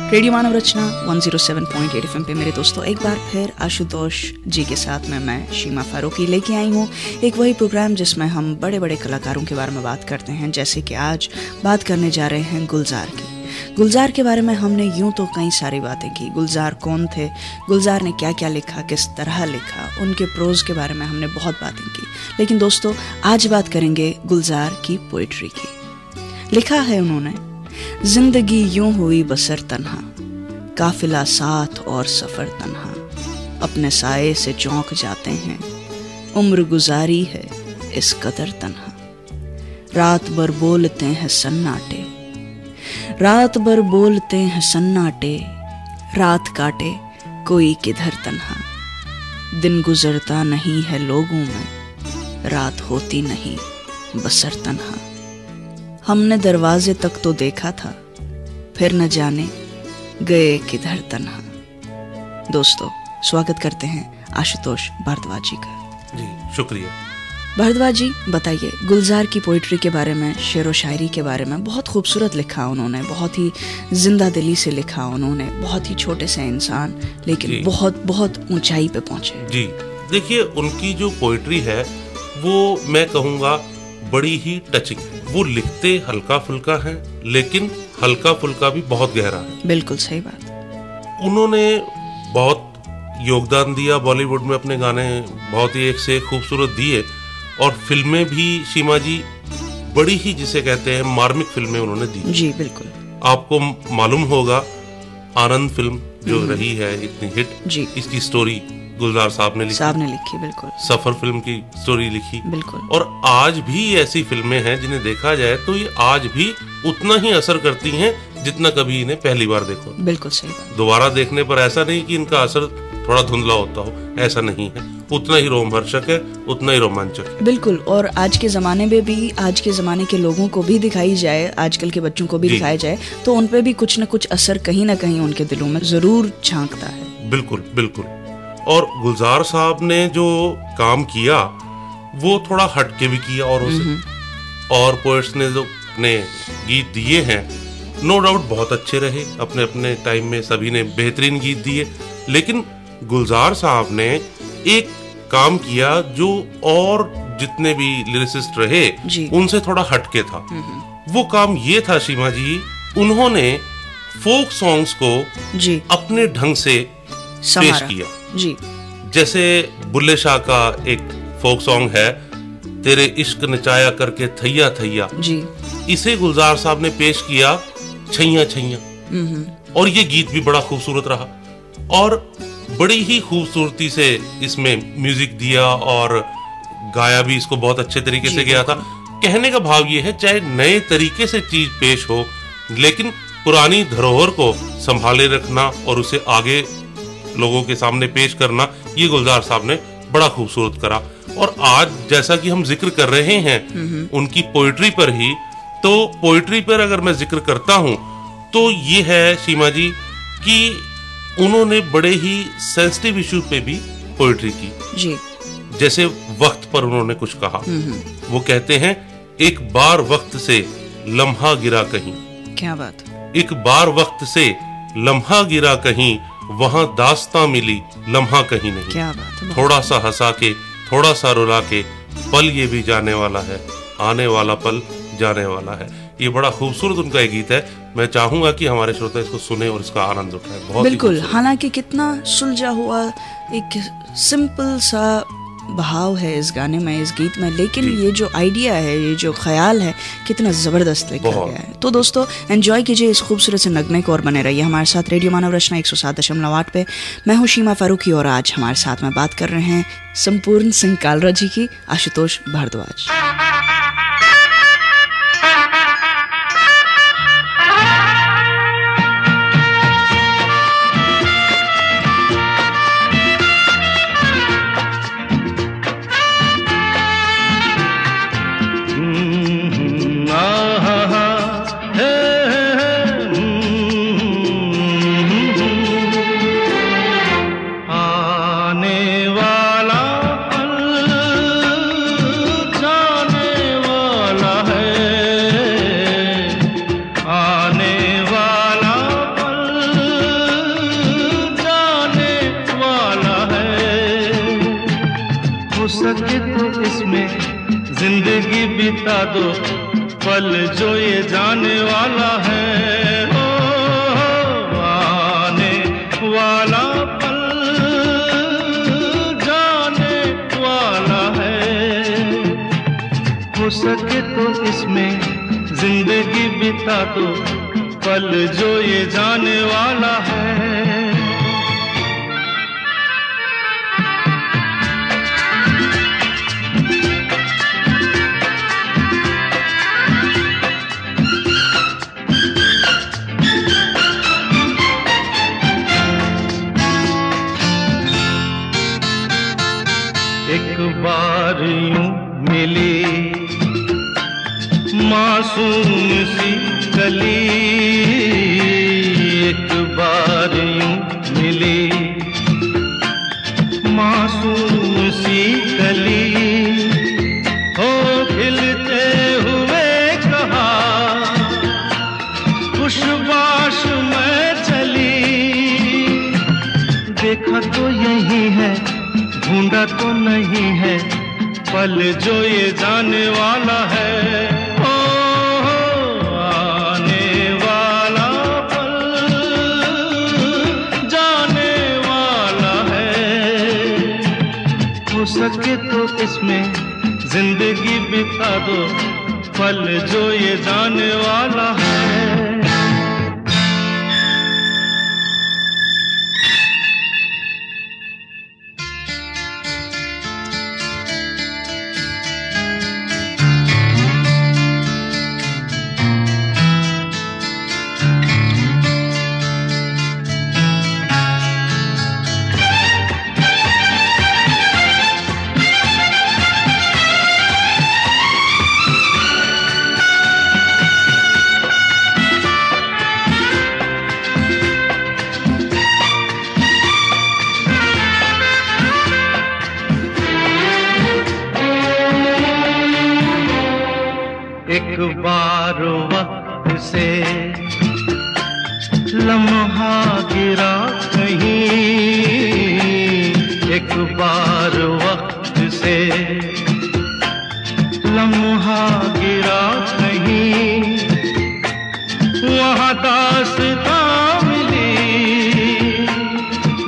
Radio मानव रचना 107.8 FM पे मेरे दोस्तों एक बार फिर आशुतोष जी के साथ में मैं शीमा फारूकी लेके आई हूँ एक वही प्रोग्राम जिसमें हम बड़े बड़े कलाकारों के बारे में बात करते हैं। जैसे कि आज बात करने जा रहे हैं गुलजार की। गुलजार के बारे में हमने यूं तो कई सारी बातें की। गुलजार कौन थे, गुलजार ने क्या क्या लिखा, किस तरह लिखा, उनके प्रोज के बारे में हमने बहुत बातें की। लेकिन दोस्तों आज बात करेंगे गुलजार की पोइट्री की। लिखा है उन्होंने, जिंदगी यूं हुई बसर तन्हा, काफिला साथ और सफर तन्हा, अपने साए से चौंक जाते हैं, उम्र गुजारी है इस कदर तन्हा, रात भर बोलते हैं सन्नाटे, रात भर बोलते हैं सन्नाटे, रात काटे कोई किधर तन्हा, दिन गुजरता नहीं है लोगों में, रात होती नहीं बसर तन्हा, हमने दरवाजे तक तो देखा था, फिर न जाने गए किधर तन्हा। दोस्तों स्वागत करते हैं आशुतोष भारद्वाज जी का। जी शुक्रिया। भारद्वाज जी बताइए, गुलजार की पोइट्री के बारे में, शेर व शायरी के बारे में बहुत खूबसूरत लिखा उन्होंने, बहुत ही जिंदा दिली से लिखा उन्होंने, बहुत ही छोटे से इंसान लेकिन बहुत बहुत ऊंचाई पे पहुंचे। जी देखिए, उनकी जो पोइट्री है वो मैं कहूँगा बड़ी ही टचिंग। वो लिखते हल्का फुल्का है लेकिन हल्का फुल्का भी बहुत गहरा है। बिल्कुल सही बात। उन्होंने बहुत योगदान दिया बॉलीवुड में, अपने गाने बहुत ही एक से एक खूबसूरत दिए और फिल्में भी शीमा जी बड़ी ही जिसे कहते हैं मार्मिक फिल्में उन्होंने दी। जी बिल्कुल। आपको मालूम होगा आनंद फिल्म जो रही है इतनी हिट, जी इसकी स्टोरी गुलजार साहब ने लिखी। बिल्कुल। सफर फिल्म की स्टोरी लिखी, बिल्कुल। और आज भी ऐसी फिल्में हैं जिन्हें देखा जाए तो ये आज भी उतना ही असर करती हैं जितना कभी इन्हें पहली बार देखो। बिल्कुल सही बात। दोबारा देखने पर ऐसा नहीं कि इनका असर थोड़ा धुंधला होता हो, ऐसा नहीं है। उतना ही रोमहर्षक है, उतना ही रोमांचक है। बिल्कुल। और आज के जमाने में भी, आज के जमाने के लोगों को भी दिखाई जाए, आजकल के बच्चों को भी दिखाया जाए तो उन पे भी कुछ न कुछ असर कहीं ना कहीं उनके दिलों में जरूर झांकता है। बिल्कुल बिल्कुल। और गुलजार साहब ने जो काम किया वो थोड़ा हटके भी किया और पोएट्स ने जो अपने गीत दिए हैं नो डाउट बहुत अच्छे रहे। अपने अपने टाइम में सभी ने बेहतरीन गीत दिए, लेकिन गुलजार साहब ने एक काम किया जो और जितने भी लिरिसिस्ट रहे उनसे थोड़ा हटके था। वो काम ये था शीमा जी, उन्होंने फोक सॉन्ग्स को अपने ढंग से पेश किया। जी जैसे बुल्ले शाह का एक फोक सॉन्ग है, तेरे इश्क नचाया करके थैया थैया, जी इसे गुलजार साहब ने पेश किया छैया छैया, और ये गीत भी बड़ा खूबसूरत रहा और बड़ी ही खूबसूरती से इसमें म्यूजिक दिया और गाया भी इसको बहुत अच्छे तरीके से गया था। कहने का भाव ये है, चाहे नए तरीके से चीज पेश हो लेकिन पुरानी धरोहर को संभाले रखना और उसे आगे लोगों के सामने पेश करना, ये गुलजार साहब ने बड़ा खूबसूरत करा। और आज जैसा कि हम जिक्र कर रहे हैं उनकी पोइट्री पर ही, तो पोइट्री पर अगर मैं जिक्र करता हूं तो ये है शीमा जी कि उन्होंने बड़े ही सेंसिटिव इशू पे भी पोइट्री की। जी जैसे वक्त पर उन्होंने कुछ कहा। वो कहते हैं, एक बार वक्त से लम्हा गिरा कहीं। क्या बात। एक बार वक्त से लम्हा गिरा कहीं, वहां दास्तां मिली लम्हा कहीं नहीं। क्या बात है। थोड़ा सा हंसा के, थोड़ा सा रुला के, पल ये भी जाने वाला है, आने वाला पल जाने वाला है। ये बड़ा खूबसूरत उनका एक गीत है। मैं चाहूंगा कि हमारे श्रोता इसको सुने और इसका आनंद उठाएं। बहुत बिल्कुल। हालांकि कितना सुलझा हुआ एक सिंपल सा भाव है इस गाने में, इस गीत में, लेकिन ये जो आइडिया है, ये जो ख्याल है, कितना जबरदस्त लिखा गया है। तो दोस्तों एंजॉय कीजिए इस खूबसूरत से नगमे को और बने रहिए हमारे साथ रेडियो मानव रचना 107.8 पे। मैं हूँ शीमा फारूकी और आज हमारे साथ में बात कर रहे हैं संपूर्ण सिंह कालरा जी की, आशुतोष भारद्वाज। आने वाला पल जाने जिंदगी बिता दो पल जो ये जाने वाला है, आने वाला पल जाने वाला है। हो सके तो इसमें जिंदगी बिता दो पल जो ये जाने वाला है। एक बार यूं मिली मासूम सी कली, एक बार यूं मिली मासूम सी कली, हो खिलते हुए कहा खुशबाश में चली। देखा तो यही है, ढूंढा तो नहीं है, पल जो ये जाने वाला है, आने वाला पल जाने वाला है। हो सके तो इसमें जिंदगी बिता दो पल जो ये जाने वाला है। एक बार वक्त से लम्हा गिरा कहीं, एक बार वक्त से लम्हा गिरा कहीं, वहाँ दास्तां मिली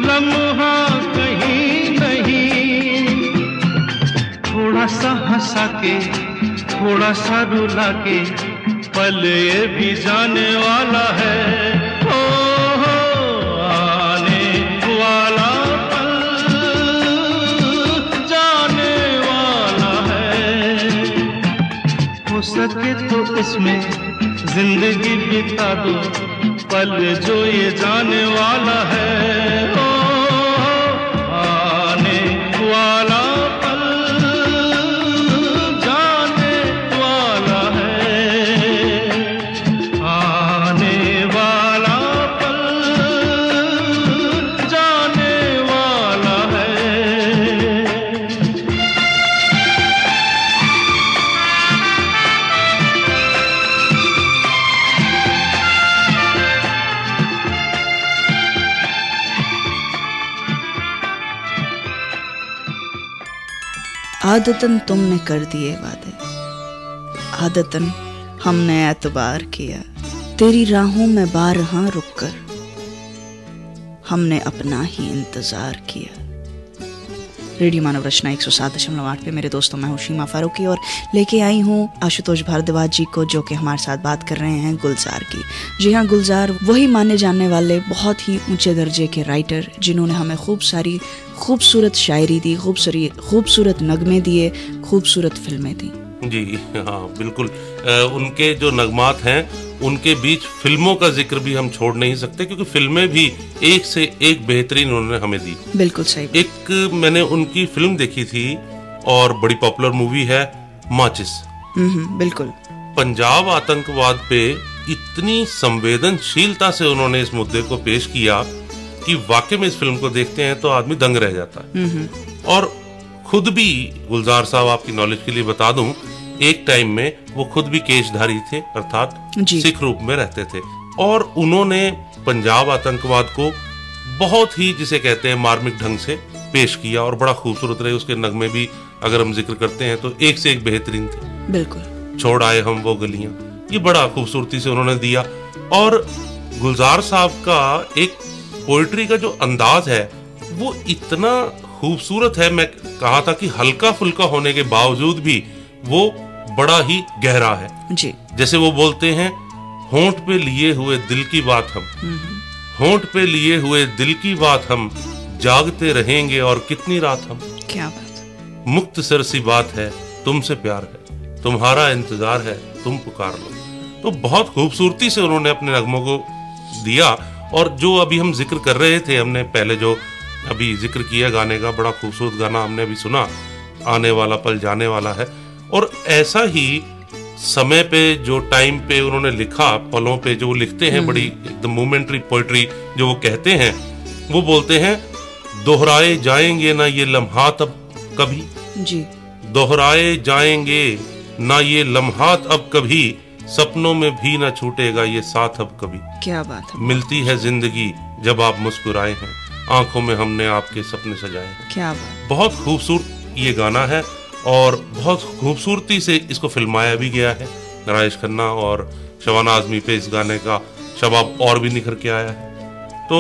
लम्हा कहीं नहीं। थोड़ा सा हंसा के थोड़ा सा रुला के पल ये भी जाने वाला है, आने वाला पल जाने वाला है। हो सके तो इसमें जिंदगी बिता दो पल जो ये जाने वाला है, आने वाला आदतन तुमने कर दिए वादे, आदतन हमने एतबार किया, तेरी राहों में बारहा रुक कर हमने अपना ही इंतजार किया। रेडियो मानव रचना 107.8 पे मेरे दोस्तों, मैं हूँ शीमा फारूकी और लेके आई हूँ आशुतोष भारद्वाज जी को, जो कि हमारे साथ बात कर रहे हैं गुलजार की। जी हाँ, गुलजार वही माने जाने वाले बहुत ही ऊंचे दर्जे के राइटर जिन्होंने हमें खूब सारी खूबसूरत शायरी दी, खूबसूरत नगमे दिए, खूबसूरत फिल्में दी। जी हाँ, बिल्कुल। उनके जो नगमात हैं उनके बीच फिल्मों का जिक्र भी हम छोड़ नहीं सकते, क्योंकि फिल्में भी एक से एक बेहतरीन उन्होंने हमें दी। बिल्कुल सही। एक मैंने उनकी फिल्म देखी थी और बड़ी पॉपुलर मूवी है माचिस। बिल्कुल। पंजाब आतंकवाद पे इतनी संवेदनशीलता से उन्होंने इस मुद्दे को पेश किया कि वाकई में इस फिल्म को देखते हैं तो आदमी दंग रह जाता है। और खुद भी गुलजार साहब, आपकी नॉलेज के लिए बता दूं, एक टाइम में वो खुद भी केशधारी थे, अर्थात सिख रूप में रहते थे, और उन्होंने पंजाब आतंकवाद को बहुत ही, जिसे कहते हैं, मार्मिक ढंग से पेश किया और बड़ा खूबसूरत रहे। उसके नगमे भी अगर हम जिक्र करते हैं तो एक से एक बेहतरीन थे। बिल्कुल। छोड़ आए हम वो गलियां, ये बड़ा खूबसूरती से उन्होंने दिया। और गुलजार साहब का एक पोइट्री का जो अंदाज है वो इतना खूबसूरत है। मैं कहा था कि हल्का फुल्का होने के बावजूद भी वो बड़ा ही गहरा है जी। जैसे वो बोलते हैं, होंठ पे लिए हुए दिल की बात हम, होंठ पे लिए हुए दिल की बात हम, जागते रहेंगे और कितनी रात हम। क्या बात। मुक्त सर सी बात है, तुमसे प्यार है, तुम्हारा इंतजार है, तुम पुकार लो। तो बहुत खूबसूरती से उन्होंने अपने नगमों को दिया। और जो अभी हम जिक्र कर रहे थे, हमने पहले जो अभी जिक्र किया गाने का, बड़ा खूबसूरत गाना हमने अभी सुना, आने वाला पल जाने वाला है। और ऐसा ही समय पे जो टाइम पे उन्होंने लिखा, पलों पे जो लिखते हैं, बड़ी एकदम मोमेंटरी पोइट्री जो वो कहते हैं, वो बोलते हैं, दोहराए जाएंगे ना ये लम्हात अब कभी जी, दोहराए जाएंगे ना ये लम्हात अब कभी, सपनों में भी ना छूटेगा ये साथ अब कभी। क्या बात है। मिलती है जिंदगी जब आप मुस्कुराए हैं, आंखों में हमने आपके सपने सजाए हैं। क्या बात। बहुत खूबसूरत ये गाना है और बहुत खूबसूरती से इसको फिल्माया भी गया है। राजेश खन्ना और शबाना आजमी पे इस गाने का शबाब और भी निखर के आया है। तो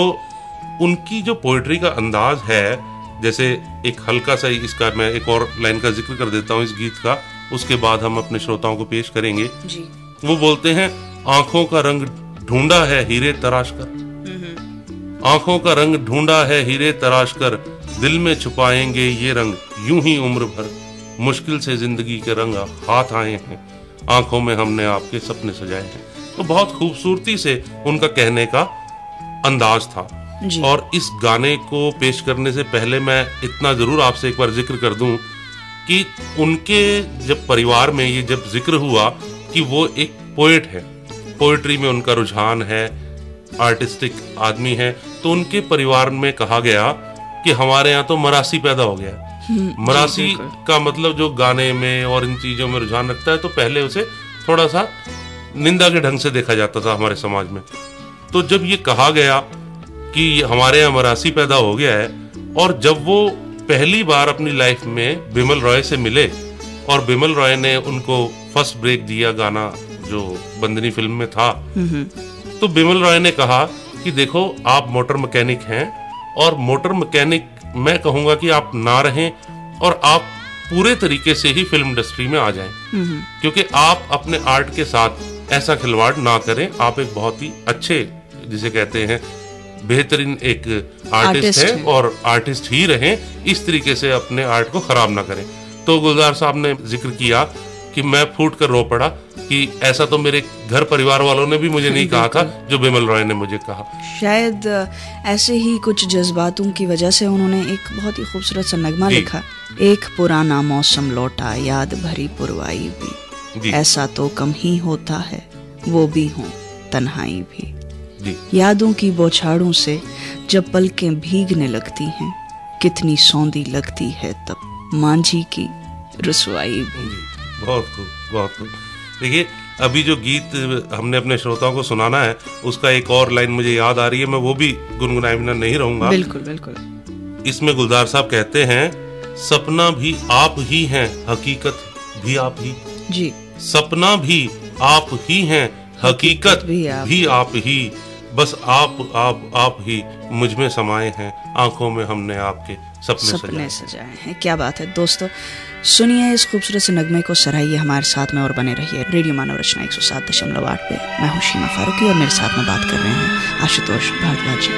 उनकी जो पोइट्री का अंदाज है, जैसे एक हल्का सा इसका मैं एक और लाइन का जिक्र कर देता हूँ इस गीत का, उसके बाद हम अपने श्रोताओं को पेश करेंगे जी। वो बोलते हैं, आंखों का रंग ढूंढा है हीरे तराश कर, आंखों का रंग ढूंढा है हीरे तराश कर, दिल में छुपाएंगे ये रंग यूं ही उम्र भर, मुश्किल से जिंदगी के रंग हाथ आए हैं, आंखों में हमने आपके सपने सजाए हैं। तो बहुत खूबसूरती से उनका कहने का अंदाज था जी। और इस गाने को पेश करने से पहले मैं इतना जरूर आपसे एक बार जिक्र कर दूं कि उनके जब परिवार में ये जब जिक्र हुआ कि वो एक पोएट है, पोएट्री में उनका रुझान है, आर्टिस्टिक आदमी है, तो उनके परिवार में कहा गया कि हमारे यहाँ तो मरासी पैदा हो गया। मरासी का मतलब जो गाने में और इन चीजों में रुझान रखता है, तो पहले उसे थोड़ा सा निंदा के ढंग से देखा जाता था हमारे समाज में। तो जब ये कहा गया कि हमारे यहाँ मरासी पैदा हो गया है, और जब वो पहली बार अपनी लाइफ में बिमल रॉय से मिले और बिमल रॉय ने उनको फर्स्ट ब्रेक दिया, गाना जो बंदनी फिल्म में था, तो बिमल रॉय ने कहा कि देखो आप मोटर मैकेनिक हैं और मोटर मैकेनिक मैं कहूंगा कि आप ना रहें और आप पूरे तरीके से ही फिल्म इंडस्ट्री में आ जाएं, क्योंकि आप अपने आर्ट के साथ ऐसा खिलवाड़ ना करें। आप एक बहुत ही अच्छे, जिसे कहते हैं बेहतरीन एक आर्टिस्ट हैं और आर्टिस्ट ही रहें, इस तरीके से अपने आर्ट को खराब ना करें। तो गुलजार साहब ने जिक्र किया कि मैं फूट कर रो पड़ा कि ऐसा तो मेरे घर परिवार वालों ने भी मुझे नहीं कहा था जो बिमल रॉय ने मुझे कहा। शायद ऐसे ही कुछ जज्बातों की वजह से उन्होंने एक बहुत ही खूबसूरत सा नगमा लिखा, एक पुराना मौसम लौटा याद भरी पुरवाई भी, ऐसा तो कम ही होता है वो भी हो तन्हाई भी जी। यादों की बौछारों से जब पलकें भीगने लगती हैं, कितनी सौंधी लगती है तब मांझी की रुसवाई भी। बहुत खूब, बहुत खूब। देखिए अभी जो गीत हमने अपने श्रोताओं को सुनाना है, उसका एक और लाइन मुझे याद आ रही है, मैं वो भी गुनगुनाए बिना नहीं रहूंगा। बिल्कुल बिल्कुल। इसमें गुलजार साहब कहते हैं, सपना भी आप ही हैं, हकीकत भी आप ही जी। सपना भी आप ही हैं, हकीकत भी आप ही, बस आप ही मुझ में समाये हैं, आंखों में हमने आपके सपने सजाए हैं। क्या बात है दोस्तों, सुनिए इस खूबसूरत से नगमे को, सराहिए हमारे साथ में और बने रहिए रेडियो मानव रचना 107.8 पे। मैं हूँ शीमा फारूकी और मेरे साथ में बात कर रहे हैं आशुतोष भारद्वाज जी।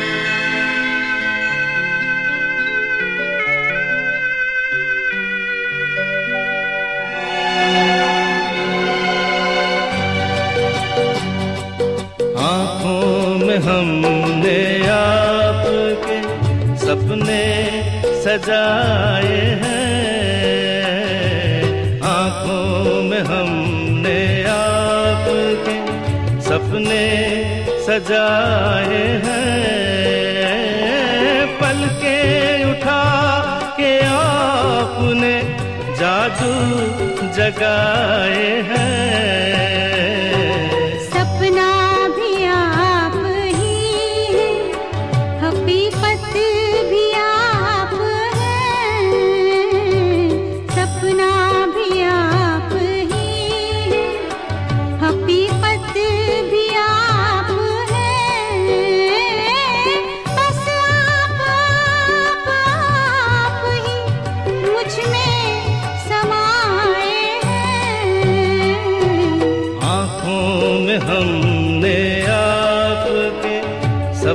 आँखों में हमने आपके सपने सजाए हैं, आँखों में हमने आपके सपने सजाए हैं, पलकें उठा के आपने जादू जगाए हैं। हकीकत भी आप हैं,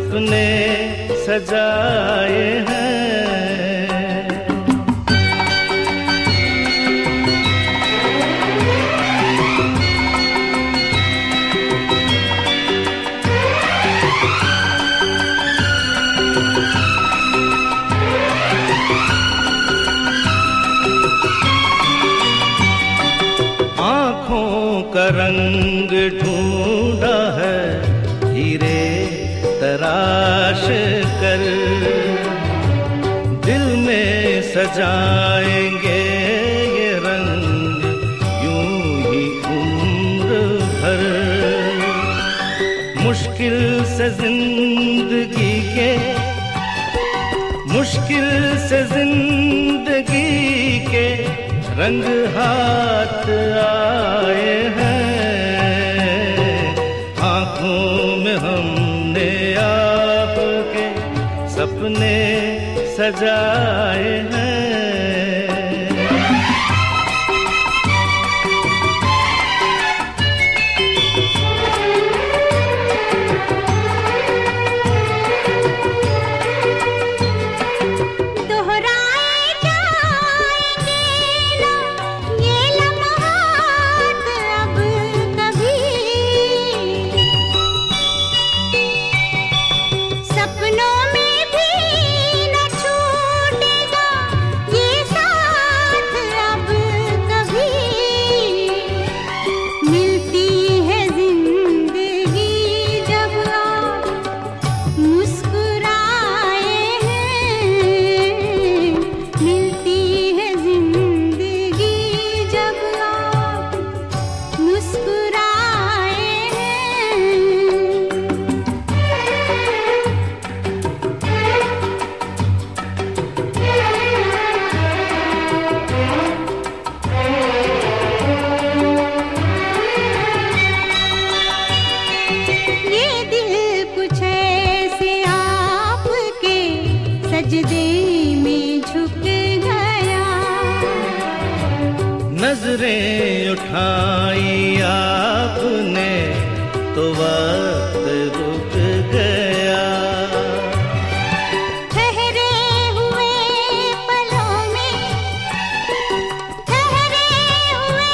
सपने सजाए हैं। का रंग ढूंढा है हीरे तराश कर, दिल में सजाएंगे ये रंग यूं ही उम्र भर। मुश्किल से जिंदगी के, मुश्किल से जिंदगी के रंग हाथ आए हैं। आँखों में हमने आपके सपने सजाए हैं। नजरें उठाई आपने तो वक्त रुक गया। ठहरे हुए पलों में, ठहरे हुए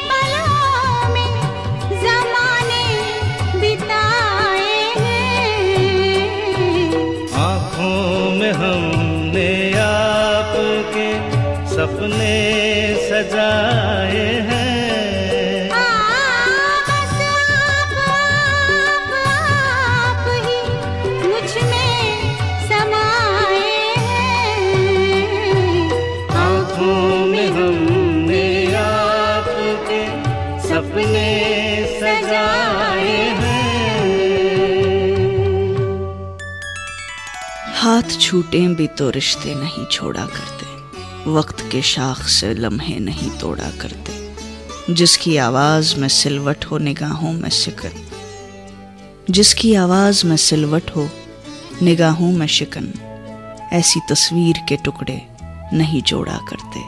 पलों में ज़माने बिताए हैं। आँखों में हमने आपके सपने सजाए हैं। बस आप ही मुझ में समाए हैं। आँखों में हमने आपके सपने सजाए हैं। हाथ छूटे भी तो रिश्ते नहीं छोड़ा करते, वक्त के शाख से लम्हे नहीं तोड़ा करते। जिसकी आवाज में सिलवट हो निगाहों में शिकन, जिसकी आवाज में सिलवट हो निगाहों में शिकन, ऐसी तस्वीर के टुकड़े नहीं जोड़ा करते।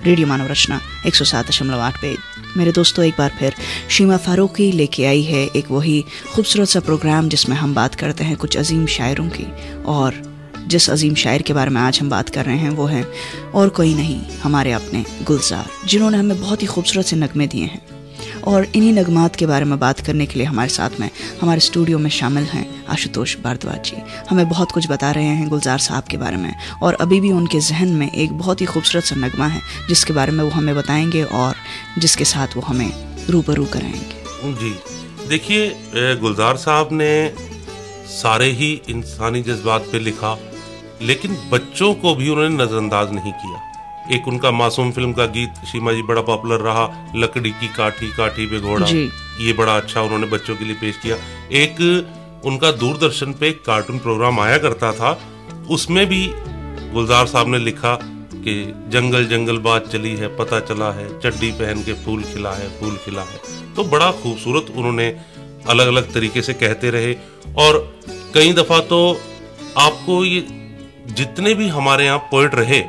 रेडियो मानव रचना 107.8 पे मेरे दोस्तों एक बार फिर शीमा फारूकी लेके आई है एक वही खूबसूरत सा प्रोग्राम जिसमें हम बात करते हैं कुछ अजीम शायरों की। और जिस अजीम शायर के बारे में आज हम बात कर रहे हैं वो हैं और कोई नहीं, हमारे अपने गुलजार, जिन्होंने हमें बहुत ही खूबसूरत से नगमे दिए हैं। और इन्हीं नगमात के बारे में बात करने के लिए हमारे साथ में हमारे स्टूडियो में शामिल हैं आशुतोष भारद्वाज जी। हमें बहुत कुछ बता रहे हैं गुलजार साहब के बारे में, और अभी भी उनके जहन में एक बहुत ही खूबसूरत सा नगमा है जिसके बारे में वो हमें बताएंगे और जिसके साथ वो हमें रूबरू कराएंगे। जी देखिए, गुलजार साहब ने सारे ही इंसानी जज्बात पे लिखा, लेकिन बच्चों को भी उन्होंने नजरअंदाज नहीं किया। एक उनका मासूम फिल्म का गीत शीमा जी बड़ा पॉपुलर रहा, लकड़ी की काठी काठी पे घोड़ा, ये बड़ा अच्छा उन्होंने बच्चों के लिए पेश किया। एक उनका दूरदर्शन पे एक कार्टून प्रोग्राम आया करता था, उसमें भी गुलजार साहब ने लिखा कि जंगल जंगल बात चली है, पता चला है चड्डी पहन के फूल खिला है, फूल खिला है। तो बड़ा खूबसूरत उन्होंने अलग अलग तरीके से कहते रहे। और कई दफा तो आपको ये जितने भी हमारे यहाँ पोएट रहे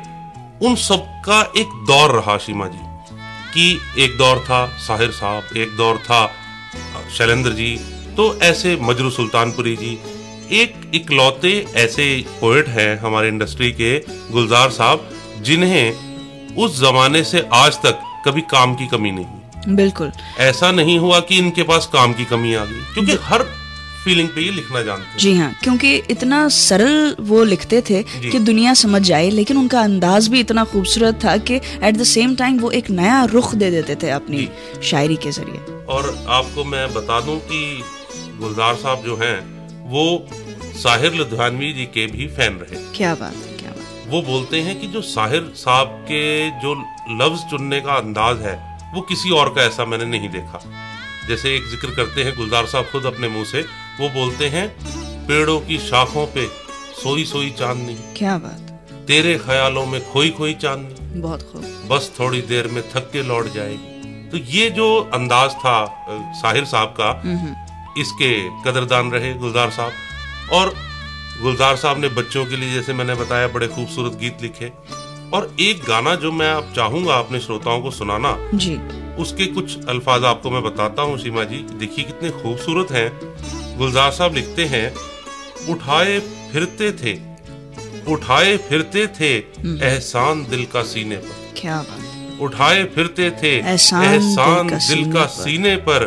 उन सबका एक दौर रहा शीमा जी, कि एक दौर था साहिर साहब, एक दौर था शैलेंद्र जी, तो ऐसे मजरू सुल्तानपुरी जी, एक इकलौते ऐसे पोएट हैं हमारे इंडस्ट्री के, गुलजार साहब, जिन्हें उस जमाने से आज तक कभी काम की कमी नहीं। बिल्कुल ऐसा नहीं हुआ कि इनके पास काम की कमी आ गई, क्योंकि हर फीलिंग पे ये लिखना जानते हैं। जी हाँ, क्योंकि इतना सरल वो लिखते थे कि दुनिया समझ जाए, लेकिन उनका अंदाज भी इतना खूबसूरत था कि एट द सेम टाइम वो एक नया रुख दे देते थे अपनी शायरी के जरिए। और आपको मैं बता दूं कि गुलजार साहब जो हैं वो साहिर लुधियानवी जी के भी फैन रहे। क्या बात है, क्या बात। वो बोलते हैं कि जो साहिर साहब के जो लफ्ज चुनने का अंदाज है वो किसी और का ऐसा मैंने नहीं देखा। जैसे एक जिक्र करते हैं गुलजार साहब खुद अपने मुंह से, वो बोलते हैं, पेड़ों की शाखों पे सोई सोई चांदनी, क्या बात, तेरे ख्यालों में खोई खोई चांदनी, बहुत खूब, बस थोड़ी देर में थक के लौट जाएगी। तो ये जो अंदाज था साहिर साहब का, इसके कदरदान रहे गुलजार साहब। और गुलजार साहब ने बच्चों के लिए, जैसे मैंने बताया, बड़े खूबसूरत गीत लिखे। और एक गाना जो मैं अब चाहूंगा अपने श्रोताओं को सुनाना जी, उसके कुछ अल्फाज आपको मैं बताता हूँ सीमा जी। देखिए कितने खूबसूरत हैं। गुलजार साहब लिखते हैं, उठाए फिरते थे एहसान दिल का सीने पर, क्या बात, उठाए फिरते थे एहसान दिल का सीने पर,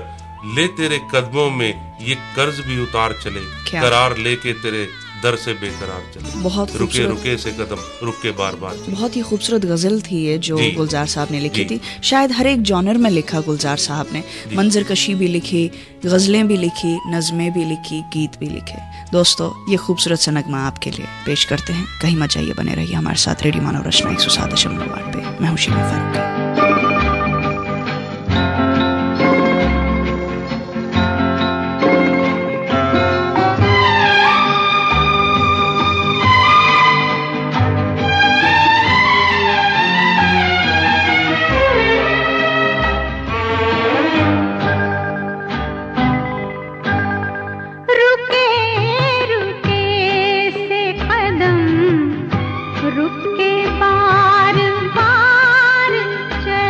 ले तेरे कदमों में ये कर्ज भी उतार चले, करार लेके तेरे दर से बेकरार चले। बहुत रुके रुके से कदम रुक के बार बार। बहुत ही खूबसूरत गजल थी ये जो गुलजार साहब ने लिखी थी। शायद हर एक जॉनर में लिखा गुलजार साहब ने, मंजर कशी भी लिखी, गजलें भी लिखी, नज़में भी लिखी, गीत भी लिखे। दोस्तों, ये खूबसूरत सा नगमा आपके लिए पेश करते हैं। कहीं मत जाइए, बने रहिए हमारे साथ रेडियो मानव रचना 107.8 पे। मैं हूं शीमा फारूकी। रुक के बार बार चले।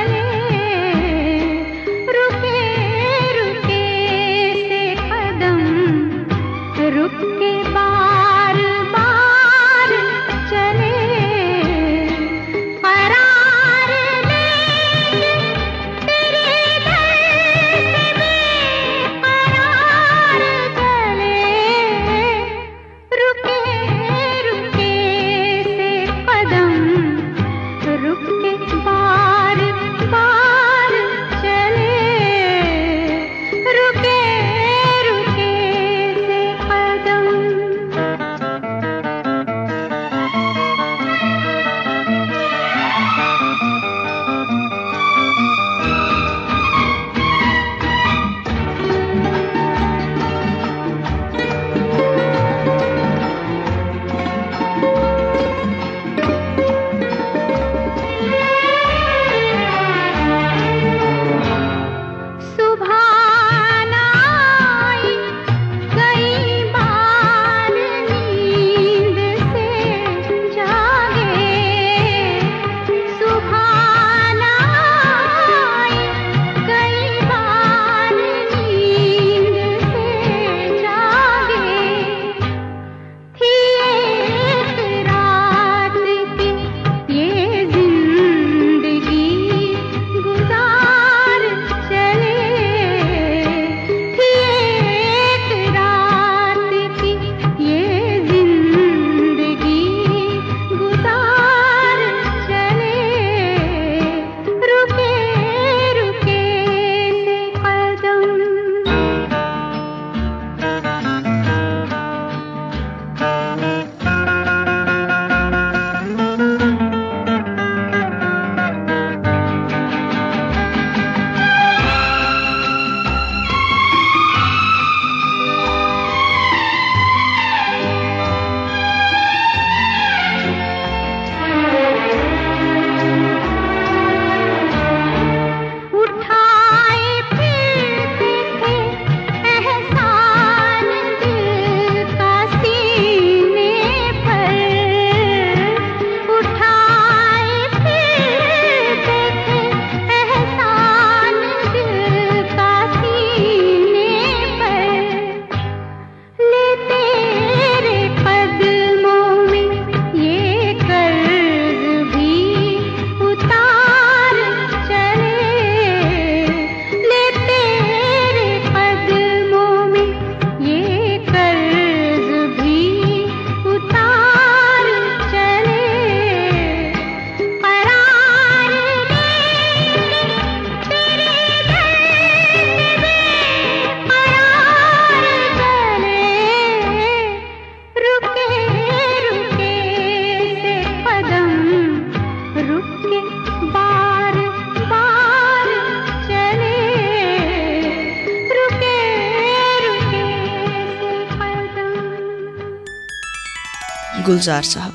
गुलजार साहब,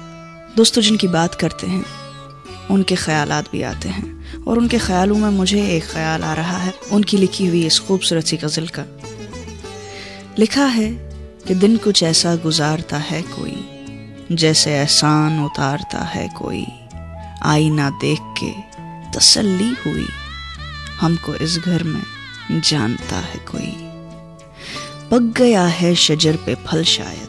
दोस्तों जिनकी बात करते हैं उनके ख्यालात भी आते हैं, और उनके ख्यालों में मुझे एक ख्याल आ रहा है उनकी लिखी हुई इस खूबसूरत सी गज़ल का। लिखा है कि दिन कुछ ऐसा गुजारता है कोई, जैसे एहसान उतारता है कोई, आईना देख के तसल्ली हुई, हमको इस घर में जानता है कोई। पक गया है शजर पे फल शायद,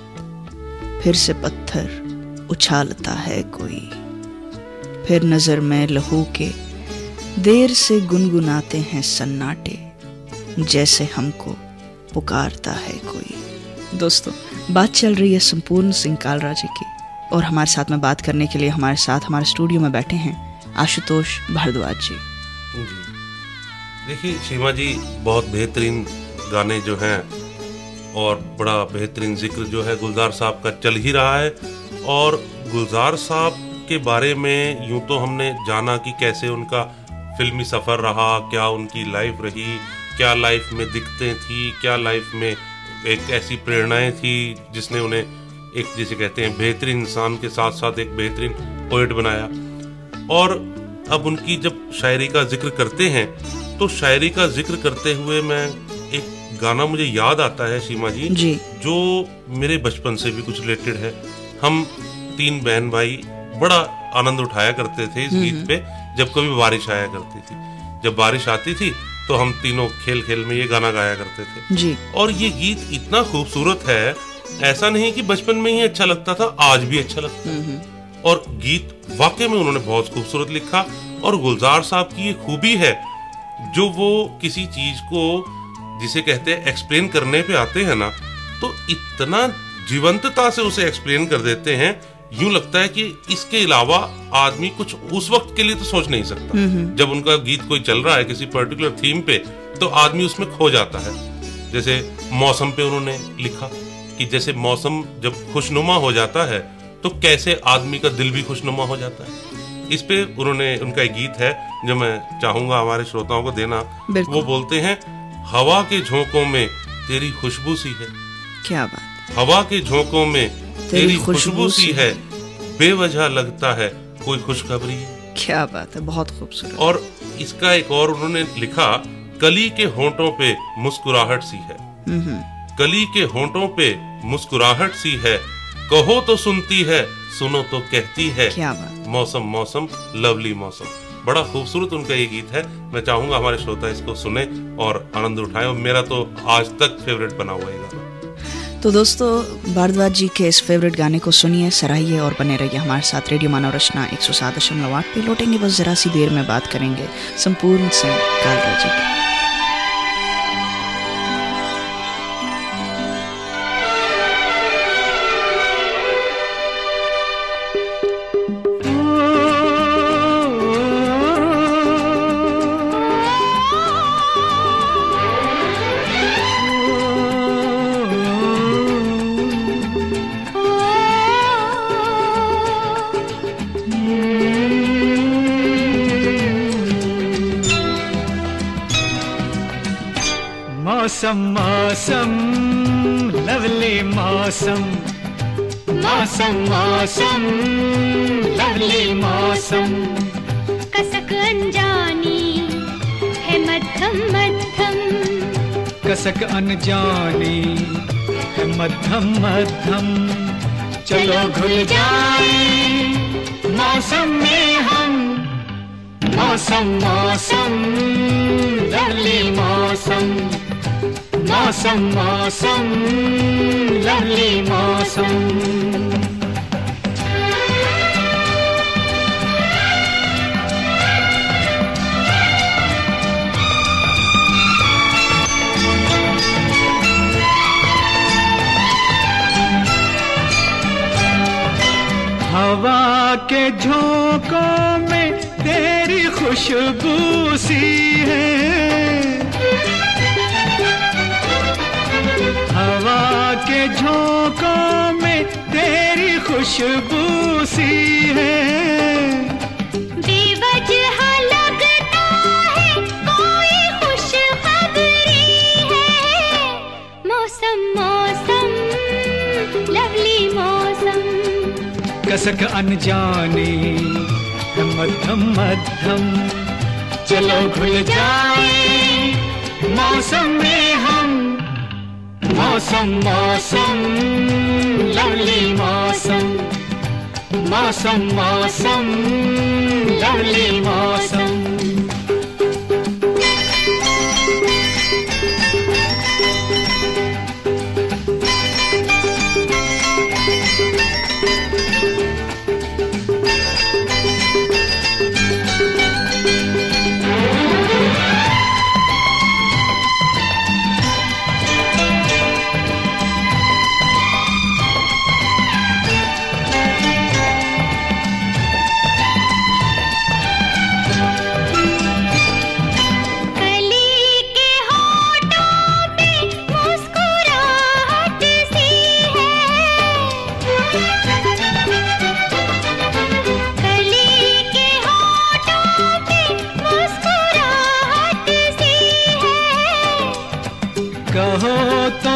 फिर से पत्थर उछालता है कोई, फिर नजर में लहू के देर से गुनगुनाते हैं सन्नाटे, जैसे हमको पुकारता है कोई। दोस्तों, बात चल रही है संपूर्ण सिंह कालरा जी की, और हमारे साथ में बात करने के लिए हमारे साथ हमारे स्टूडियो में बैठे हैं आशुतोष भारद्वाज जी। देखिए सीमा जी, बहुत बेहतरीन गाने जो हैं और बड़ा बेहतरीन जिक्र जो है गुलजार साहब का चल ही रहा है। और गुलजार साहब के बारे में यूं तो हमने जाना कि कैसे उनका फिल्मी सफ़र रहा, क्या उनकी लाइफ रही, क्या लाइफ में दिक्कतें थी, क्या लाइफ में एक ऐसी प्रेरणाएं थी जिसने उन्हें एक, जिसे कहते हैं, बेहतरीन इंसान के साथ साथ एक बेहतरीन पोएट बनाया। और अब उनकी जब शायरी का जिक्र करते हैं तो शायरी का जिक्र करते हुए मैं एक गाना मुझे याद आता है सीमा जी, जो मेरे बचपन से भी कुछ रिलेटेड है। हम 3 बहन भाई बड़ा आनंद उठाया करते थे इस गीत पे जब कभी बारिश आया करती थी। जब बारिश आती थी तो हम तीनों खेल खेल में ये गाना गाया करते थे जी। और ये गीत इतना खूबसूरत है, ऐसा नहीं कि बचपन में ही अच्छा लगता था, आज भी अच्छा लगता है। और गीत वाकई में उन्होंने बहुत खूबसूरत लिखा। और गुलजार साहब की ये खूबी है जो वो किसी चीज को, जिसे कहते हैं, एक्सप्लेन करने पे आते हैं ना, तो इतना जीवंतता से उसे एक्सप्लेन कर देते हैं, यूं लगता है कि इसके अलावा आदमी कुछ उस वक्त के लिए तो सोच नहीं सकता। जब उनका गीत कोई चल रहा है किसी पर्टिकुलर थीम पे तो आदमी उसमें खो जाता है। जैसे मौसम पे उन्होंने लिखा कि जैसे मौसम जब खुशनुमा हो जाता है तो कैसे आदमी का दिल भी खुशनुमा हो जाता है। इस पे उन्होंने, उनका एक गीत है जो मैं चाहूंगा हमारे श्रोताओं को देना। वो बोलते हैं, हवा के झोंकों में तेरी खुशबू सी है। क्या बात। हवा के झोंकों में तेरी खुशबू सी है, बेवजह लगता है कोई खुशखबरी है। क्या बात है, बहुत खूबसूरत। और इसका एक और उन्होंने लिखा, कली के होंठों पे मुस्कुराहट सी है, कली के होंठों पे मुस्कुराहट सी है, कहो तो सुनती है, सुनो तो कहती है। क्या बात। मौसम मौसम लवली मौसम। बड़ा खूबसूरत उनका ये गीत है। मैं चाहूंगा हमारे श्रोता इसको सुने और आनंद उठाएं। और मेरा तो आज तक फेवरेट बना हुआ है गाना। तो दोस्तों, भारद्वाज जी के इस फेवरेट गाने को सुनिए, सराहिए और बने रहिए हमारे साथ। रेडियो मानव रचना 107.8 पे लौटेंगे बस जरा सी देर में, बात करेंगे संपूर्ण सिंह कालरा जी की। मौसम मौसम लवली मौसम, मौसम मौसम लवली मौसम, कसक अनजानी है मध्यम मध्यम, कसक अनजानी है मध्यम मध्यम, चलो घुल जाए मौसम में हम, मौसम मौसम लवली मौसम, मौसम मौसम लवली मौसम। हवा के झोंकों में तेरी खुशबू सी है, हवा के झोंकों में तेरी खुशबू सी है, बेवजह लगता है कोई खुशखबरी है, मौसम मौसम लवली मौसम, कसक अनजानी है मध्यम मध्यम, चलो घुल जाए मौसम में हम, मौसम मौसम लवली मौसम, मौसम मौसम लवली मौसम।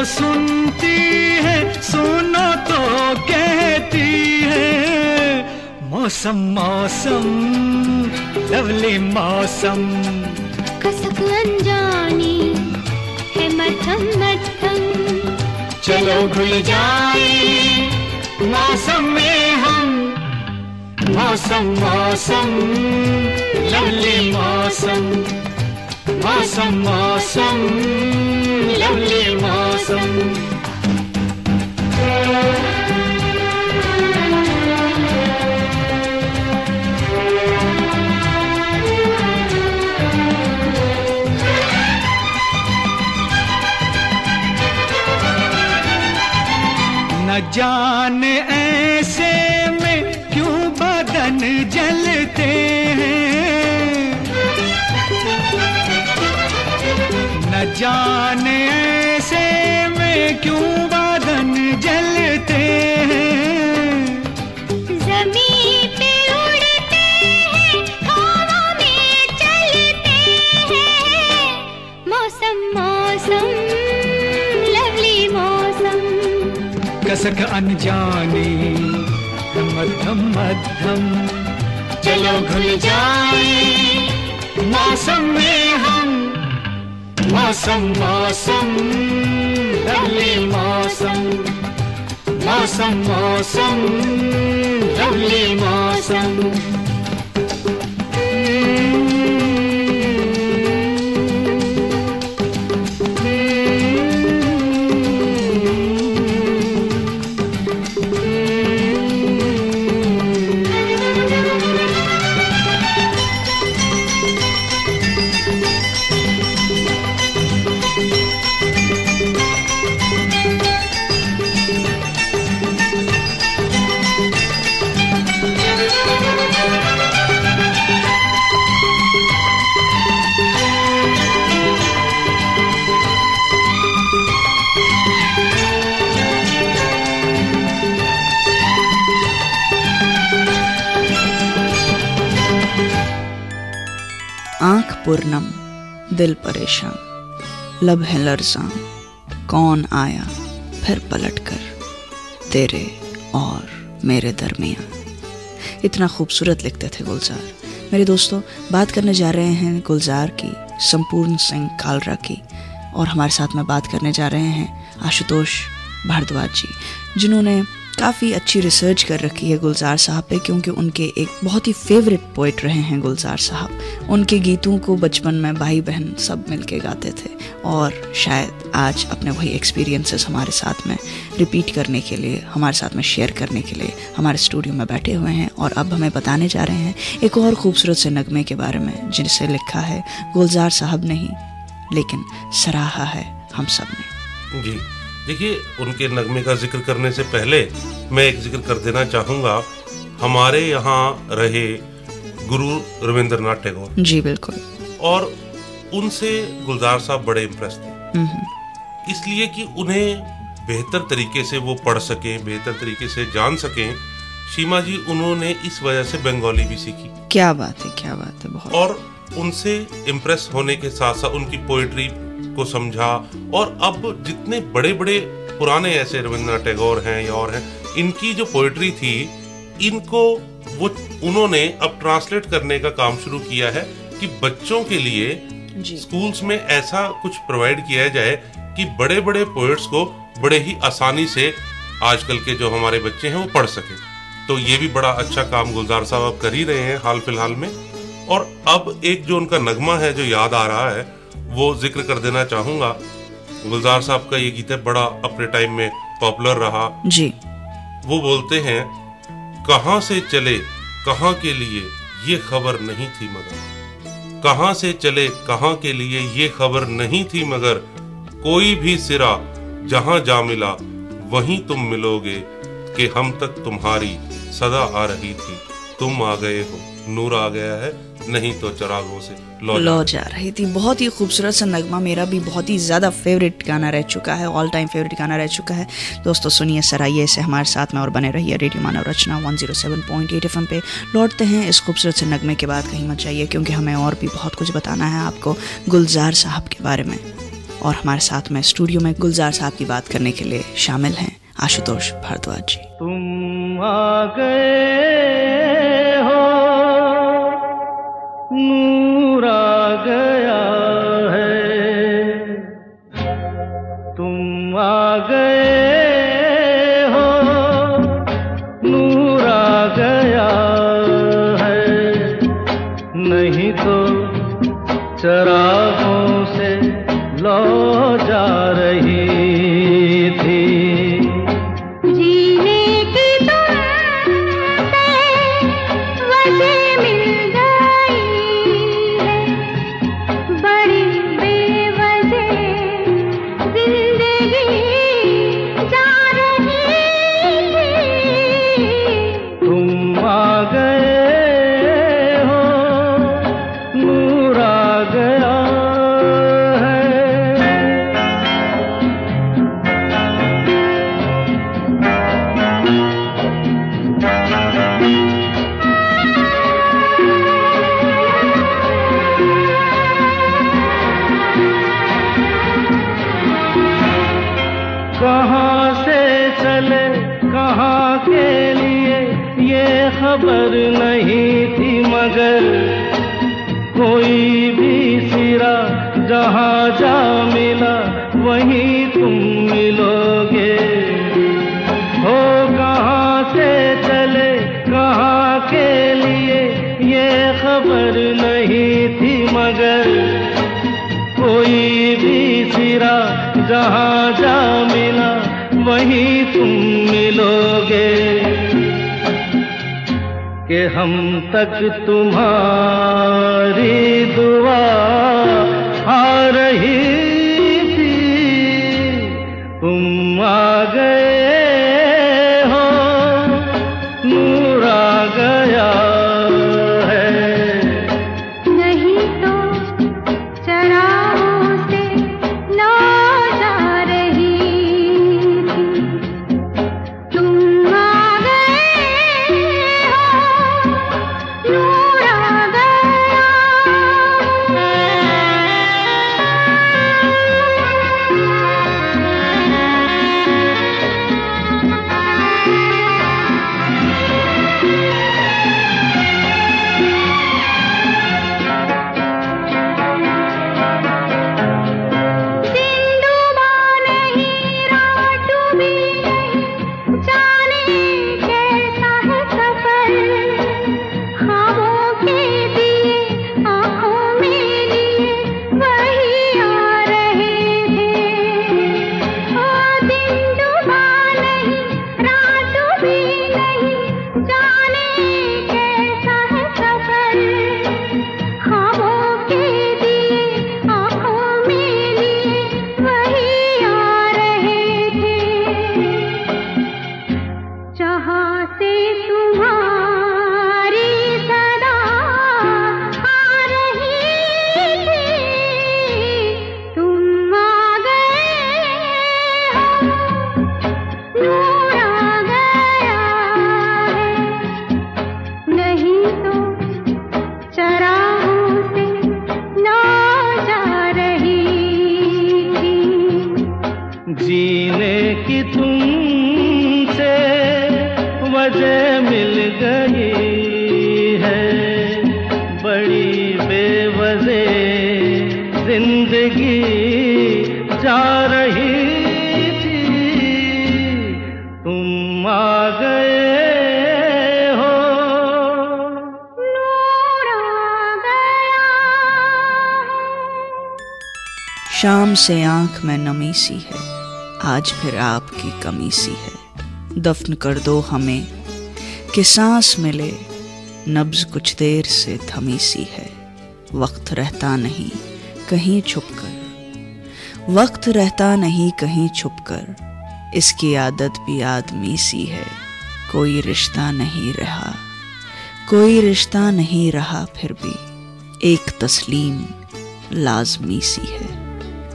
सुनती है, सुनो तो कहती है, मौसम मौसम लवली मौसम, कसक अनजानी है मध्यम मध्यम, चलो घुल जाए मौसम में हम, मौसम मौसम लवली मौसम, मौसम मौसम लवली मौसम। न जाने ऐसे में क्यों बदन जलते हैं, न जाने ऐसे में क्यों बदन जलते हैं, ज़मीं पे उड़ते हैं, हवा में चलते हैं, मौसम मौसम लवली मौसम, कसक अनजानी मध्यम मध्यम, चलो घुल जाए मौसम में हम, मौसम मौसम लवली मौसम, मौसम मौसम लवली मौसम। आंख पुरनम दिल परेशान, लब है लर्ज़ां, कौन आया फिर पलट कर तेरे और मेरे दरमियान। इतना खूबसूरत लिखते थे गुलजार। मेरे दोस्तों, बात करने जा रहे हैं गुलजार की, संपूर्ण सिंह कालरा की, और हमारे साथ में बात करने जा रहे हैं आशुतोष भारद्वाज जी, जिन्होंने काफ़ी अच्छी रिसर्च कर रखी है गुलजार साहब पे, क्योंकि उनके एक बहुत ही फेवरेट पोइट रहे हैं गुलजार साहब। उनके गीतों को बचपन में भाई बहन सब मिलके गाते थे, और शायद आज अपने वही एक्सपीरियंसेस हमारे साथ में रिपीट करने के लिए, हमारे साथ में शेयर करने के लिए हमारे स्टूडियो में बैठे हुए हैं, और अब हमें बताने जा रहे हैं एक और खूबसूरत से नगमे के बारे में, जिसे लिखा है गुलजार साहब नहीं, लेकिन सराहा है हम सब ने। जी देखिए, उनके नगमे का जिक्र करने से पहले मैं एक जिक्र कर देना चाहूँगा, हमारे यहाँ रहे गुरु रविंद्रनाथ टैगोर। जी बिल्कुल। और उनसे गुलजार साहब बड़े इम्प्रेस थे, इसलिए कि उन्हें बेहतर तरीके से वो पढ़ सकें, बेहतर तरीके से जान सकें। सीमा जी, उन्होंने इस वजह से बंगाली भी सीखी। क्या बात है, क्या बात है, बहुत। और उनसे इम्प्रेस होने के साथ साथ उनकी पोइट्री को समझा, और अब जितने बड़े बड़े पुराने ऐसे रविंद्रनाथ टैगोर हैं या और हैं, इनकी जो पोइट्री थी इनको वो उन्होंने अब ट्रांसलेट करने का काम शुरू किया है कि बच्चों के लिए स्कूल्स में ऐसा कुछ प्रोवाइड किया जाए कि बड़े बड़े पोएट्स को बड़े ही आसानी से आजकल के जो हमारे बच्चे हैं वो पढ़ सके। तो ये भी बड़ा अच्छा काम गुलजार साहब अब कर ही रहे हैं हाल फिलहाल में। और अब एक जो उनका नगमा है जो याद आ रहा है वो जिक्र कर देना चाहूंगा। गुलजार साहब का ये गीत है, बड़ा अपने टाइम में पॉपुलर रहा जी। वो बोलते हैं, कहां से चले कहां के लिए ये खबर नहीं थी मगर, कहां से चले कहां के लिए ये खबर नहीं थी मगर, कोई भी सिरा जहां जा मिला वहीं तुम मिलोगे, कि हम तक तुम्हारी सदा आ रही थी, तुम आ गए हो, नूर आ गया है, नहीं तो चरागों से लो जा रही थी। बहुत ही खूबसूरत सा नगमा, मेरा भी बहुत ही ज़्यादा फेवरेट गाना रह चुका है, ऑल टाइम फेवरेट गाना रह चुका है। दोस्तों सुनिए, सराइए इसे हमारे साथ में और बने रहिए रेडियो मानव रचना 107.8 FM पे। लौटते हैं इस खूबसूरत से नगमे के बाद, कहीं मत जाइए क्योंकि हमें और भी बहुत कुछ बताना है आपको गुलजार साहब के बारे में। और हमारे साथ में स्टूडियो में गुलजार साहब की बात करने के लिए शामिल हैं आशुतोष भारद्वाज जी। तुम आ गए हो, नूर आ गया है, तुम आ गए हो, नूर आ गया है, नहीं तो चरागों से लो जा रही थी। खबर नहीं थी मगर, कोई भी सिरा जहां जा मिला वहीं तुम मिलोगे। हो कहां से चले कहां के लिए ये खबर नहीं थी मगर, कोई भी सिरा जहां जा मिला वहीं तुम मिलोगे, कि हम तक तुम्हारी दुआ आ रही थी, तुम आ गए हो, नूर आ गया है, नहीं तो चरागों से लो जा रही थी, तुम आ गए हो, नूर आ गया। आ गए हो, नूर आ गया। शाम से आंख में नमी सी है, आज फिर आपकी कमी सी है। दफन कर दो हमें कि सांस मिले, नब्ज कुछ देर से थमी सी है। वक्त रहता नहीं कहीं छुपकर, वक्त रहता नहीं कहीं छुपकर, इसकी आदत भी आदमी सी है। कोई रिश्ता नहीं रहा, कोई रिश्ता नहीं रहा, फिर भी एक तस्लीम लाजमी सी है।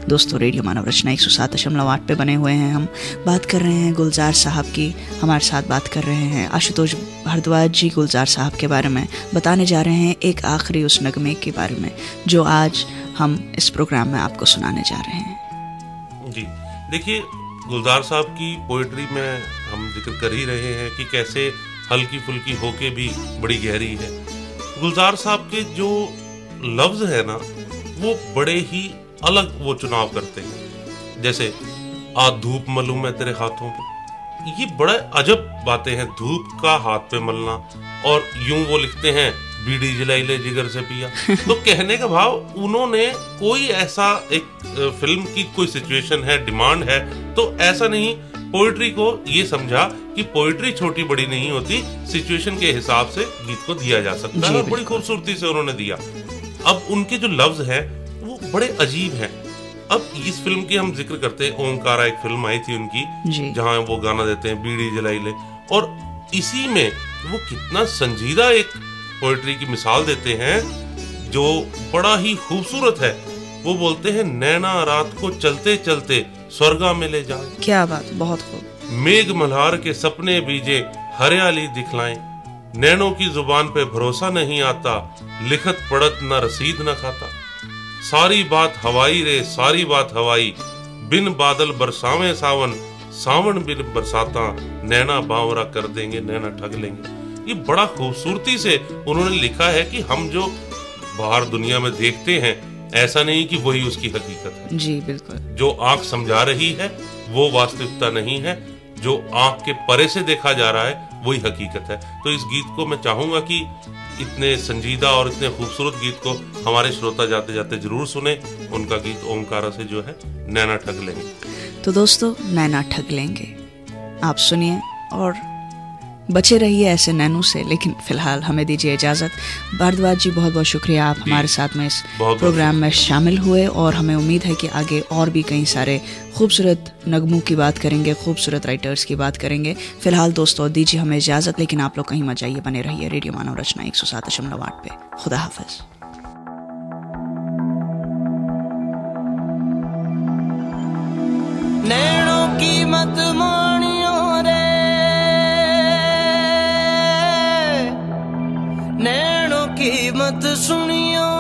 दोस्तों, रेडियो मानव रचना 107.8 पे बने हुए हैं। हम बात कर रहे हैं गुलजार साहब की। हमारे साथ बात कर रहे हैं आशुतोष भारद्वाज जी। गुलजार साहब के बारे में बताने जा रहे हैं, एक आखिरी उस नगमे के बारे में जो आज हम इस प्रोग्राम में आपको सुनाने जा रहे हैं। जी देखिए, गुलजार साहब की पोइट्री में हम जिक्र कर ही रहे हैं कि कैसे हल्की फुल्की होके भी बड़ी गहरी है। गुलजार साहब के जो लफ्ज है ना, वो बड़े ही अलग वो चुनाव करते हैं। जैसे आ धूप मलूं मैं तेरे हाथों पे, ये बड़ा अजब बातें हैं, धूप का हाथ पे मलना। और यूं वो लिखते हैं बीड़ी जलाई ले जिगर से पिया। तो कहने का भाव, उन्होंने कोई ऐसा एक फिल्म की कोई सिचुएशन है, डिमांड है, तो ऐसा नहीं, पोइट्री को ये समझा कि पोइट्री छोटी बड़ी नहीं होती, सिचुएशन के हिसाब से गीत को दिया जा सकता है। बड़ी खूबसूरती से उन्होंने दिया। अब उनके जो लफ्ज हैं वो बड़े अजीब हैं। अब इस फिल्म की हम जिक्र करते हैं, ओमकारा एक फिल्म आई थी उनकी, जहां वो गाना देते हैं बीड़ी जलाई ले, और इसी में वो कितना संजीदा एक पोइट्री की मिसाल देते हैं जो बड़ा ही खूबसूरत है। वो बोलते हैं, नैना रात को चलते चलते स्वर्गा में ले जाए। क्या बात, बहुत खूब। मेघ मल्हार के सपने बीजे हरियाली दिखलाएं, नैनों की जुबान पे भरोसा नहीं आता, लिखत पढ़त न रसीद न खाता। सारी बात हवाई रे सारी बात हवाई, बिन बादल बरसावे सावन, सावन बिन बरसाता, नैना बावरा कर देंगे नैना ठग लेंगे। ये बड़ा खूबसूरती से उन्होंने लिखा है कि हम जो बाहर दुनिया में देखते हैं, ऐसा नहीं कि वही उसकी हकीकत है। जी बिल्कुल। जो आंख समझा रही है वो वास्तविकता नहीं है, जो आंख के परे से देखा जा रहा है वही हकीकत है। तो इस गीत को मैं चाहूंगा कि इतने संजीदा और इतने खूबसूरत गीत को हमारे श्रोता जाते जाते जरूर सुने। उनका गीत ओमकारा से जो है नैना ठग लेंगे। तो दोस्तों, नैना ठग लेंगे आप सुनिए और बचे रहिए ऐसे नैनों से। लेकिन फिलहाल हमें दीजिए इजाजत। भारद्वाज जी, बहुत बहुत शुक्रिया, आप हमारे साथ में इस प्रोग्राम में शामिल हुए, और हमें उम्मीद है कि आगे और भी कई सारे खूबसूरत नगमों की बात करेंगे, खूबसूरत राइटर्स की बात करेंगे। फिलहाल दोस्तों, दीजिए हमें इजाजत, लेकिन आप लोग कहीं मत जाइए, बने रहिए रेडियो मानव रचना 107.8 पे। खुदा हाफिज। नैनों की मत मानियो रे, नैनों की मत सुनियो,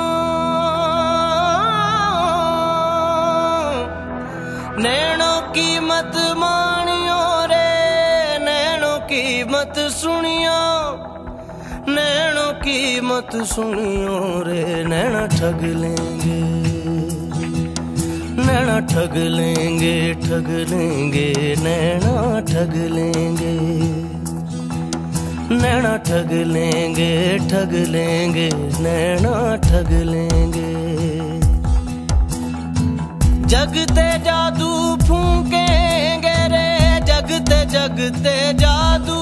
नैनों की मत मानियो रे, नैनों की मत सुनियो, नैनों की मत सुनियो रे, नैना ठग लेंगे, नैना ठग लेंगे, ठग लेंगे, नैना ठग लेंगे, नैना ठग लेंगे, ठग लेंगे, नैना ठग लेंगे। जगते जादू फूकेंगे रे, जगते जगते जादू,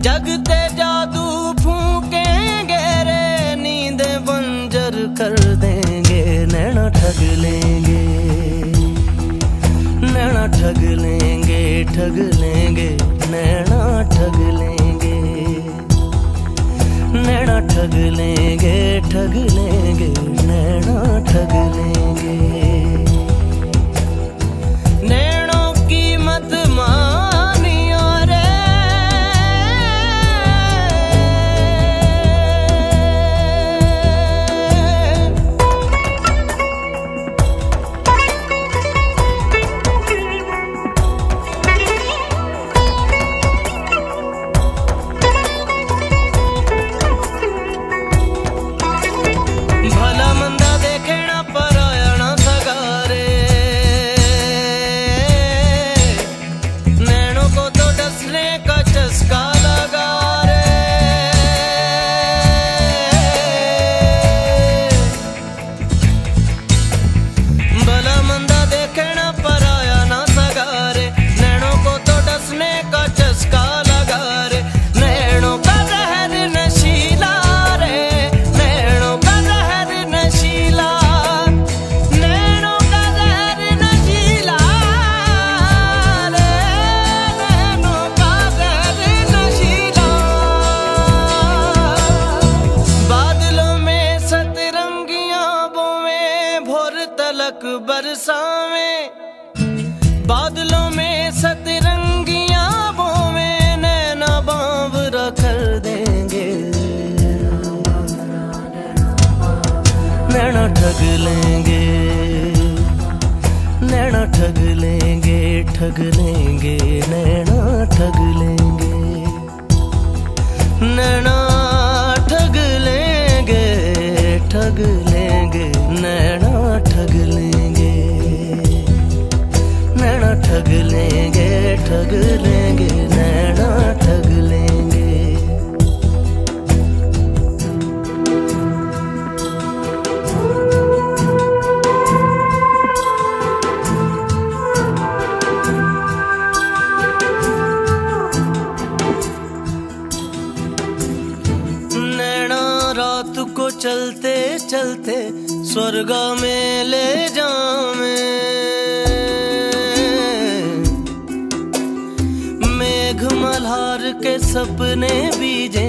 जगते जादू फूकेंगे रे, नींद बंजर कर देंगे, नैना ठग लेंगे, नैना ठग लेंगे, ठग लेंगे, नैना ठग लेंगे, नैना ठग लेंगे, ठग लेंगे, नैना ठग लेंगे। नैनों की मत मानियो रे, भला मंदा देखना पर ठग लेंगे, नैना ठग लेंगे, नैना ठग लेंगे, ठग लेंगे, नैना ठग लेंगे, नैना ठग लेंगे, ठग लेंगे, नैना ठग लेंगे। रात को चलते चलते स्वर्ग में ले जावे, मेघ मल्हार के सपने बीजे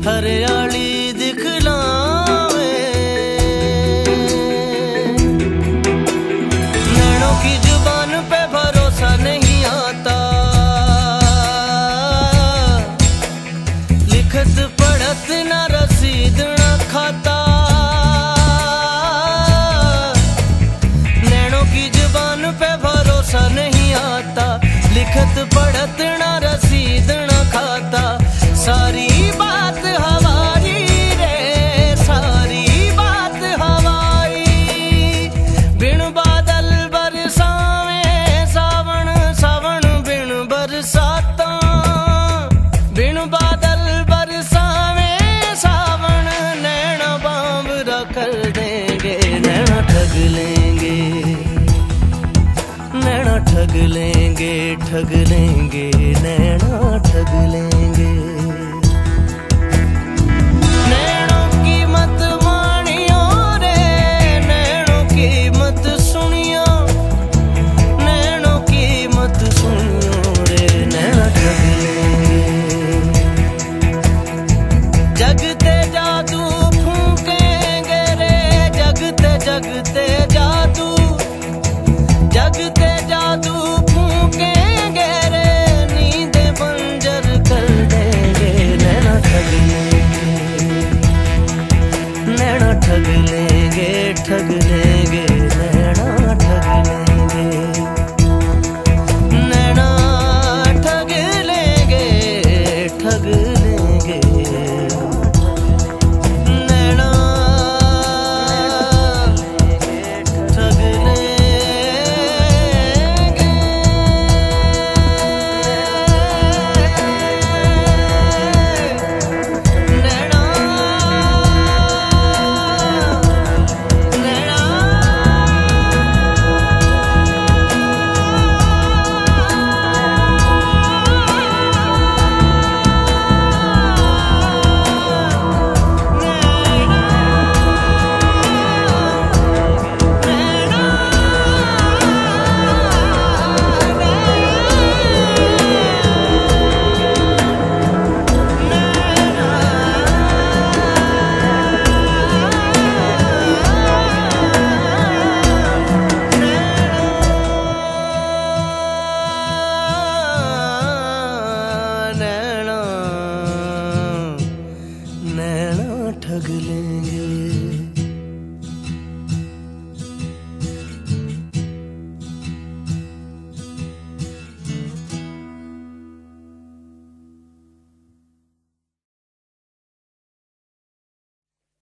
हरियाली दिखलावे, नैनों की जुबान पे भरोसा नहीं आता, लिखत पढ़त न रसीद न खाता, नैनों की जुबान पे भरोसा नहीं आता, लिखत पढ़त न रसीद न खाता, सारी बात हवाई रे, सारी बात हवाई, बिन बादल बरसावे सावन, सावन बिन बरसाता, बिन बादल बरसावे सावन, नैना बांबरा कर देंगे, नैना ठग लेंगे, नैना ठग लेंगे, ठग लेंगे, नैना ठग लेंगे। नैनों की मत मानियो रे, नैनों की मत सुनियो, नैनों की मत सुनियो रे, नैना ठग लेंगे, जगते जादू फूकेंगे रे, जगते जगते जादू, जगते जादू फूकेंगे रे, नींदे बंजर कर देंगे, नैना ठग लेंगे, नैना ठग लेंगे, ठग लेंगे, नैना ठग लेंगे, नैना ठग लेंगे, ठग लेंगे, नैना ठग लेंगे, नैना, नैना। नैना ठग लेंगे।